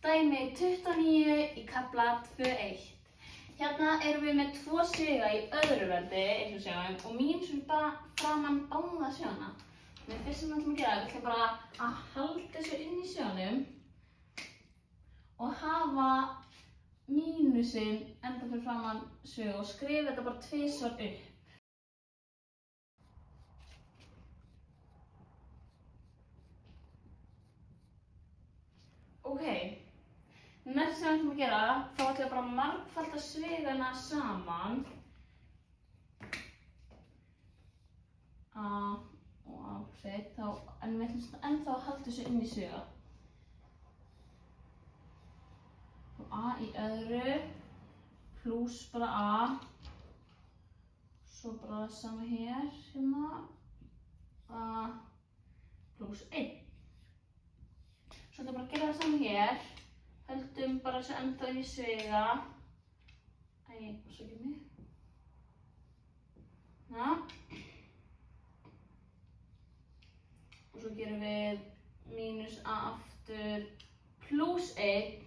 Dæmi 29 í kafla 2.1. Hérna erum við með 2 sviga í öðru verði, eins og sjáum, og mínusinn framan báða svigana. Þannig fyrst sem við ætlum að gera, við ætlum bara að halda þessu inn í sviganum og hafa mínusinn enda fyrir framan svig og skrifa þetta bara 2 upp. Ok, næst sem við ætlum að gera, þá ætlum við bara að margfalda svigana saman. A og A plus 1, en við ætlum ennþá að halda þessu inn í sviga. Og A í öðru, pluss bara A. Svo bara það sama hér, hérna. A pluss 1. Svo ætlum við bara að gera það saman hér. Höldum bara þessu ennþá inn í sviga. Afsakið mig. Og svo gerum við mínus A aftur pluss 1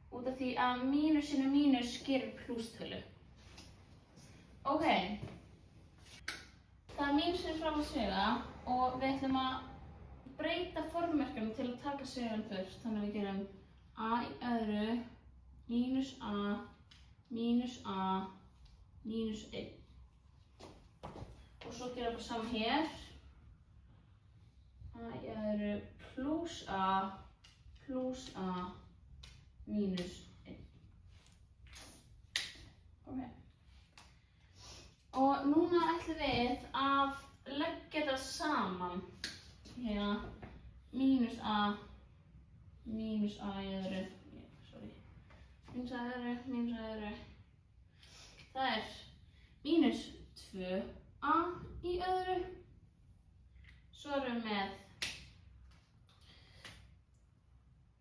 út af því að mínusinn og mínus gerir plusstölu. Ok. Það er mínusinn fram á sviga og við ætlum að breyta formerkjum til að taka svigan fyrst. Þannig að við gerum A í öðru, mínus A, mínus A, mínus 1. Og svo gerum við bara saman hér. A í öðru, pluss A, mínus 1. Ok. Og núna ætlum við að leggja þetta saman. Hérna, mínus A í öðru, mínus A í öðru. Það er mínus 2A í öðru. Svo erum við með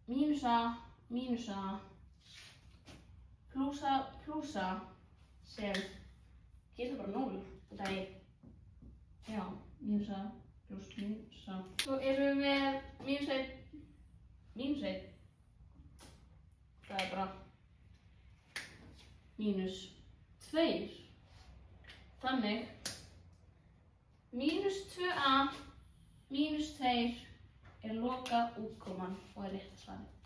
mínus A, pluss A sem gerir það bara 0. Þetta er, já, mínus A pluss mínus A. Svo erum við með mínus 1. Það er bara mínus 2. Þannig, mínus 2A, mínus 2 er loka útkoman og er rétta svarið.